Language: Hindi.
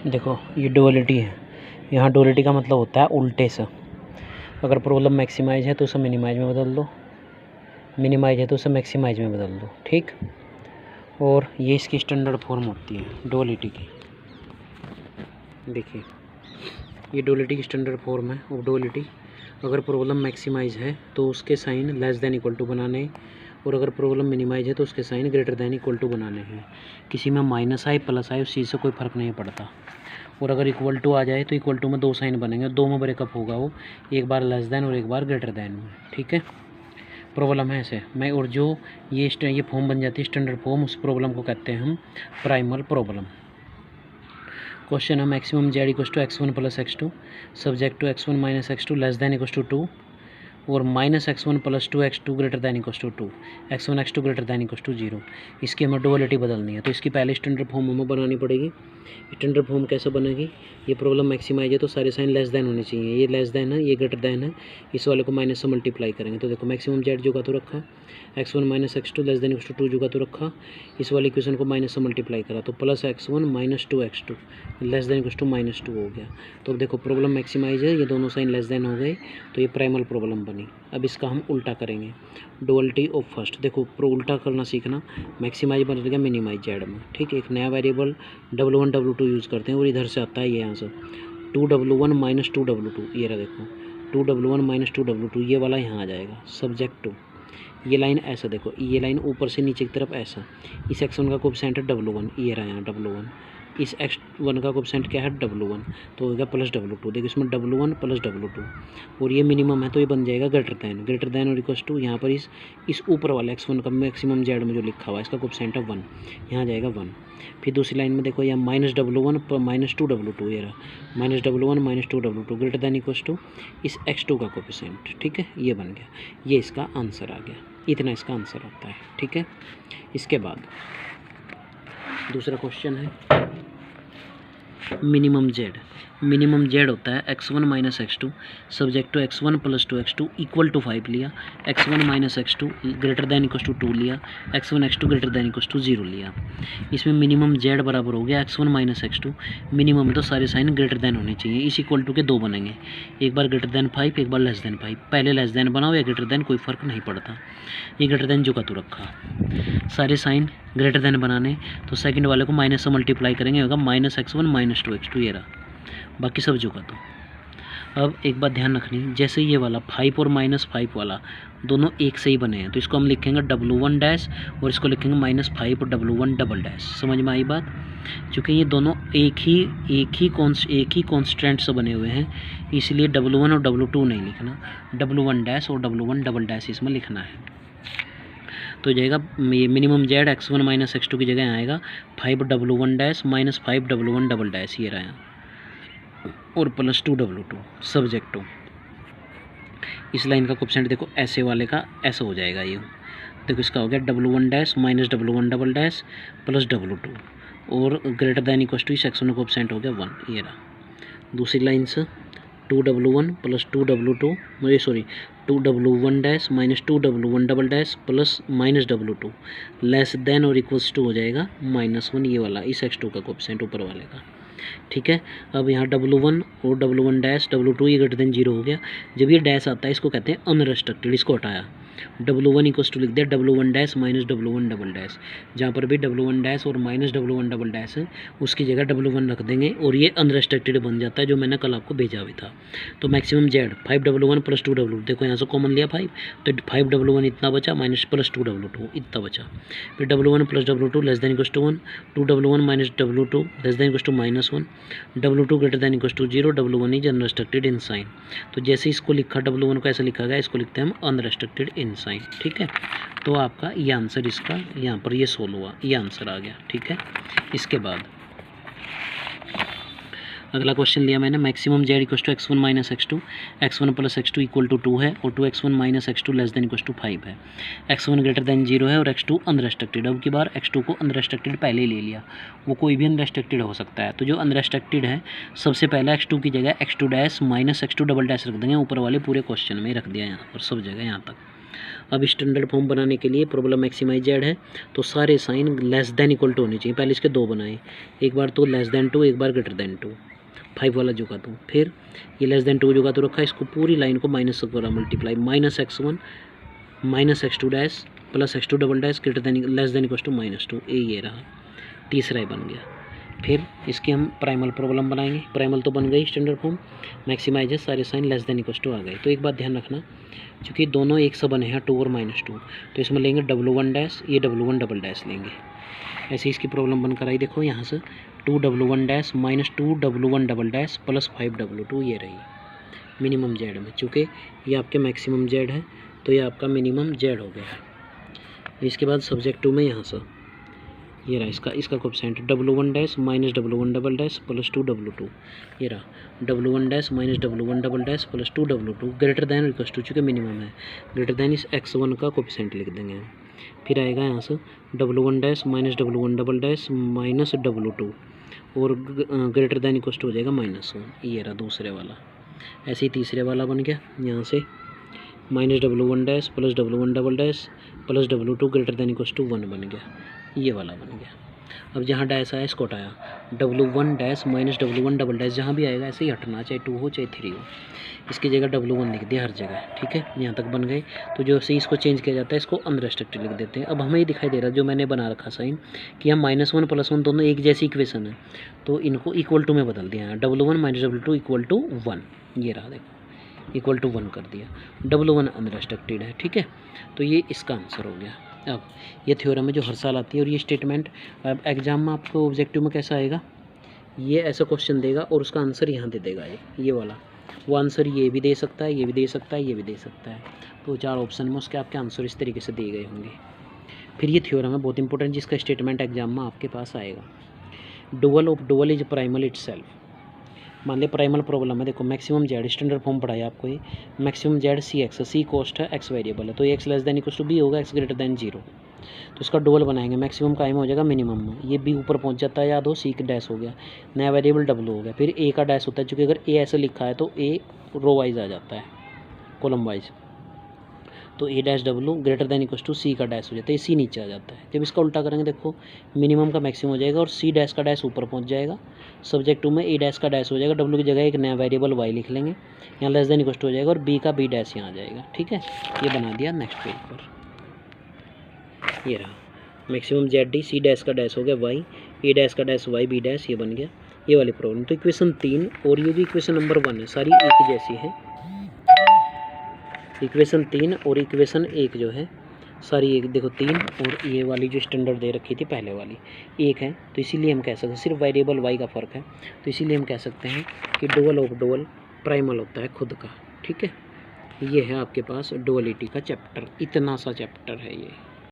देखो ये डुअलिटी है, यहाँ डुअलिटी का मतलब होता है उल्टे से। अगर प्रॉब्लम मैक्सिमाइज है तो उसे मिनिमाइज में बदल दो, मिनिमाइज है तो उसे मैक्सिमाइज में बदल दो, ठीक। और ये इसकी स्टैंडर्ड फॉर्म होती है डुअलिटी की। देखिए ये डुअलिटी की स्टैंडर्ड फॉर्म है ऑफ डुअलिटी। अगर प्रॉब्लम मैक्सिमाइज है तो उसके sign less than equal to बनाने, और अगर प्रॉब्लम मिनिमाइज है तो उसके sign greater than equal to बनाने हैं। किसी में माइनस आए प्लस आए उस चीज़ से कोई फ़र्क नहीं पड़ता। और अगर इक्वल टू आ जाए तो इक्वल टू में दो साइन बनेंगे, दो में ब्रेकअप होगा वो, एक बार लेस देन और एक बार ग्रेटर देन में, ठीक है। प्रॉब्लम है ऐसे मैं, और जो ये फॉर्म बन जाती है स्टैंडर्ड फॉर्म, उस प्रॉब्लम को कहते हैं हम प्राइमल प्रॉब्लम। क्वेश्चन है maximum Z equal to x1 plus x2 subject to x1 minus x2 less than equal to 2 और minus x1 plus 2x2 greater than equal to 2, x1 x2 greater than equal to 0। इसकी हमें डुअलिटी बदलनी है तो इसकी पहले स्टैंडर्ड फॉर्म हमें बनानी पड़ेगी। स्टैंडर्ड फॉर्म कैसे बनेगी, ये प्रॉब्लम मैक्सिमाइज है तो सारे साइन लेस देन होने चाहिए, ये लेस देन है ये ग्रेटर देन है, इस वाले को माइनस से मल्टीप्लाई करेंगे तो देखो मैक्सिमम जेड जो का तो रखा, x1 minus x2 less than equal to 2 जो का तो रखा, इस वाले इक्वेशन को माइनस से मल्टीप्लाई करा तो plus x1 minus 2x2 less than equal to minus 2 हो गया। तो अब देखो प्रॉब्लम मैक्सिमाइज है, ये दोनों साइन लेस देन हो गए तो ये प्राइमल प्रॉब्लम बनी। अब इसका हम उल्टा करेंगे, डुअलिटी ऑफ फर्स्ट। देखो प्रो उल्टा करना सीखना, मैक्सिमाइज बन गया मिनिमाइज जेड में, ठीक है। एक नया वेरिएबल W1 W2 यूज़ करते हैं और इधर से आता है ये यहाँ से 2W1 माइनस 2W2, ये रहा देखो 2W1 माइनस 2W2, ये वाला यहाँ आ जाएगा सब्जेक्ट टू। ये लाइन ऐसा देखो, ये लाइन ऊपर से नीचे की तरफ ऐसा, इस x1 का कोएफिशिएंट है W1, ये रहा यहाँ W1, इस x1 का कोएफिशिएंट क्या है W1, तो होगा प्लस W2। देखो इसमें W1 प्लस W2 और ये मिनिमम है तो ये बन जाएगा ग्रेटर दैन और इक्वल टू, यहाँ पर इस ऊपर वाले x1 का मैक्सिमम जेड में जो लिखा हुआ है इसका कोएफिशिएंट है 1, यहाँ आ जाएगा 1। फिर दूसरी लाइन में देखो यहाँ माइनस W1 माइनस 2W2, ये रहा minus W1 minus 2W2 greater than equal to इस x2 का कोएफिशिएंट, ठीक है। ये बन गया, ये इसका आंसर आ गया, इतना इसका आंसर आता है, ठीक है। इसके बाद दूसरा क्वेश्चन है मिनिमम जेड होता है x1 minus x2 subject to x1 plus 2x2 equal to 5 लिया, x1 minus x2 greater than equal to 2 लिया, x1 x2 greater than equal to 0 लिया। इसमें मिनिमम जेड बराबर हो गया x1 माइनस x2, मिनिमम में तो सारे साइन ग्रेटर दैन होने चाहिए, इस इक्वल टू के दो बनेंगे, एक बार ग्रेटर दैन 5 एक बार लेस दैन 5। पहले लेस दैन बनाओ या ग्रेटर दैन कोई फ़र्क नहीं पड़ता, ये ग्रेटर दैन जो का तो रखा, सारे साइन ग्रेटर दैन बनाने तो सेकंड वाले को माइनस से मल्टीप्लाई करेंगे, होगा माइनस x1 माइनस 2x2, ये रहा बाकी सब जो का तो। अब एक बात ध्यान रखनी, जैसे ये वाला 5 और माइनस 5 वाला दोनों एक से ही बने हैं तो इसको हम लिखेंगे W1 डैश और इसको लिखेंगे माइनस 5 और W1 डबल डैश। समझ में आई बात, क्योंकि ये दोनों एक ही कॉन्स्टेंट से बने हुए हैं, इसलिए W1 और W2 नहीं लिखना, W1 डैश और W1 डबल डैश इसमें लिखना है। तो जाएगा ये minimum Z x1 minus x2 की जगह आएगा 5W1 dash minus 5W1 double dash, ये रहा और प्लस 2W2 सब्जेक्ट टू। इस लाइन का कोएफिशिएंट देखो ऐसे वाले का ऐसा हो जाएगा, ये देखो इसका हो गया W1 dash minus W1 double dash plus W2 और ग्रेटर दैन इक्वल टू इस x1 का कोएफिशिएंट हो गया 1, ये रहा। दूसरी लाइन से 2W1 plus 2W1 dash minus 2W1 double dash plus minus W2 less then और इक्वल्स टू हो जाएगा -1, ये वाला इस x2 का कोएफिशिएंट ऊपर वाले का, ठीक है। अब यहाँ W1 और W1 डैश W2 ये ग्रेटर देन 0 हो गया। जब ये डैश आता है इसको कहते हैं अनरेस्ट्रिक्टेड, इसको हटाया W1 इक्वल टू लिख दिया W1 dash minus W1 double dash, जहाँ पर भी W1 डैश और माइनस W1 डबल डैश है उसकी जगह W1 रख देंगे और ये अनरेस्ट्रिक्टेड बन जाता है, जो मैंने कल आपको भेजा भी था। तो maximum Z 5W1 plus 2W2, देखो यहाँ से कॉमन लिया 5 तो 5W1 इतना बचा माइनस प्लस 2W2 इतना बचा। फिर W1 plus W2 less than equal to 1, 2W1 minus W2 less than equal to -1, W2 greater than equal to 0, W1 is unrestricted in sign. तो जैसे इसको लिखा W1 को ऐसे लिखा गया, इसको लिखते हैं हम अनरेस्ट्रिक्टेड इन साइन, ठीक है। तो आपका ये आंसर इसका यहाँ पर ये सोल्व हुआ, ये आंसर आ गया, ठीक है। इसके बाद अगला क्वेश्चन लिया मैंने maximum Z equal to x1 minus x2, x1 plus x2 equal to 2 है और 2x1 minus x2 less than equal to 5 है, x1 ग्रेटर देन 0 है और x2 अनरेस्ट्रिक्टेड। अब की बार x2 को अनरेस्ट्रिक्टेड पहले ही ले लिया, वो कोई भी अनरेस्ट्रिक्टेड हो सकता है, तो जो अनरेस्ट्रिक्टेड है सबसे पहले x2 की जगह x2 dash minus x2 double dash रख देंगे, ऊपर वाले पूरे क्वेश्चन में रख दिया यहाँ पर सब जगह यहाँ तक। अब स्टैंडर्ड फॉर्म बनाने के लिए प्रॉब्लम मैक्सिमाइज जेड है तो सारे sign less than equal to होने चाहिए। पहले इसके दो बनाए, एक बार तो लेस देन 2, एक बार ग्रेटर देन 2, 5 वाला जुगा दूँ। फिर ये लेस देन 2 जुगा तो रखा, इसको पूरी लाइन को माइनस से पूरा multiply, -x1 -x2 dash plus x2 double dash greater than less than equal to -2, ये रहा तीसरा ही बन गया। फिर इसकी हम प्राइमल प्रॉब्लम बनाएंगे। प्राइमल तो बन गई स्टैंडर्ड फॉर्म, मैक्सिमाइज है, सारे sign less than equal to आ गए। तो एक बात ध्यान रखना, क्योंकि दोनों एक से बने हैं 2 और -2, तो इसमें लेंगे W1 डैश, ये W1 डबल डैश लेंगे। ऐसे इसकी प्रॉब्लम बनकर आई, देखो यहाँ से 2W1 dash -2W1 double dash plus 5W2, ये रही मिनिमम जेड में। चूँकि ये आपके मैक्सिमम जेड है तो ये आपका मिनिमम जेड हो गया। इसके बाद सब्जेक्टिव में यहाँ से ये रहा इसका coefficient W1 dash -W1 double dash plus 2W2, ये रहा W1 dash -W1 double dash plus 2W2 greater than equal to, चूँकि मिनिमम है, ग्रेटर दैन इस x1 का कोएफिशिएंट लिख देंगे। फिर आएगा यहाँ से W1 dash -W1 double dash minus W2 और ग्रेटर दैन इक्वल टू हो जाएगा -1, ये रहा दूसरे वाला। ऐसे ही तीसरे वाला बन गया, यहाँ से -W1 dash plus W1 double dash plus W2 greater than equal to 1 बन गया, ये वाला बन गया। अब जहाँ डैश आया इसको हटाया, W1 dash -W1 double dash जहाँ भी आएगा ऐसे ही हटना, चाहे 2 हो चाहे 3 हो, इसकी जगह W1 लिख दिया हर जगह, ठीक है। यहाँ तक बन गए। तो जो से इसको चेंज किया जाता है, इसको अनरेस्ट्रिक्टेड लिख देते हैं। अब हमें ये दिखाई दे रहा है जो मैंने बना रखा साइन कि हम -1 +1 दोनों एक जैसी इक्वेशन है, तो इनको इक्वल टू में बदल दिया है। W1 -W2 इक्वल टू 1, ये रहा, देखो इक्वल टू 1 कर दिया। W1 अनरेस्ट्रिक्टेड है, ठीक है। तो ये इसका आंसर हो गया। अब ये थ्योरम है जो हर साल आती है, और ये स्टेटमेंट अब एग्जाम में आपको ऑब्जेक्टिव में कैसा आएगा, ये ऐसा क्वेश्चन देगा और उसका आंसर यहाँ दे देगा, ये वाला। वो आंसर ये भी दे सकता है, ये भी दे सकता है, ये भी दे सकता है। तो 4 ऑप्शन में उसके आपके आंसर इस तरीके से दिए गए होंगे। फिर ये थ्योरम है बहुत इंपॉर्टेंट, जिसका स्टेटमेंट एग्जाम में आपके पास आएगा। Dual of dual is primal itself. मान लिया प्राइमल प्रॉब्लम है, देखो मैक्सिमम जेड स्टैंडर्ड फॉर्म पढ़ाया आपको, ये मैक्सिमम जेड सी कॉस्ट है, एक्स वेरिएबल है, तो X less than equal to B होगा, एक्स ग्रेटर देन 0। तो इसका डुअल बनाएंगे, मैक्सिमम कायम हो जाएगा मिनिमम में, ये बी ऊपर पहुंच जाता है, याद हो सी का डैश हो गया, नया वेरिएबल डब्ल्यू हो गया। फिर ए का डैश होता है, चूँकि अगर ए ऐसे लिखा है तो ए रो वाइज आ जाता है, कॉलम वाइज, तो A dash W greater than equal to C का डैश हो जाता है, सी नीचे आ जाता है। जब इसका उल्टा करेंगे, देखो मिनिमम का मैक्सिमम हो जाएगा और सी डैश का डैश ऊपर पहुंच जाएगा। सब्जेक्ट 2 में ए डैश का डैश हो जाएगा, डब्ल्यू की जगह एक नया वेरिएबल वाई लिख लेंगे, यहाँ लेस देन इक्वल टू हो जाएगा और बी का बी डैश यहाँ आ जाएगा, ठीक है। ये बना दिया नेक्स्ट पेज पर, ये रहा maximum Z D, C dash का डैश हो गया वाई, ए डैश का डैश वाई, बी डैश, ये बन गया ये वाली प्रॉब्लम। तो इक्वेशन 3 और ये भी इक्वेशन नंबर 1 है, सारी एक जैसी है। इक्वेशन 3 और इक्वेशन 1 जो है सारी एक, देखो 3 और ये वाली जो स्टैंडर्ड दे रखी थी पहले वाली एक है, तो इसीलिए हम कह सकते हैं सिर्फ वेरिएबल वाई का फ़र्क है, तो इसीलिए हम कह सकते हैं कि डुअल ऑफ डुअल प्राइमल होता है खुद का, ठीक है। ये है आपके पास डुअलिटी का चैप्टर, इतना सा चैप्टर है ये।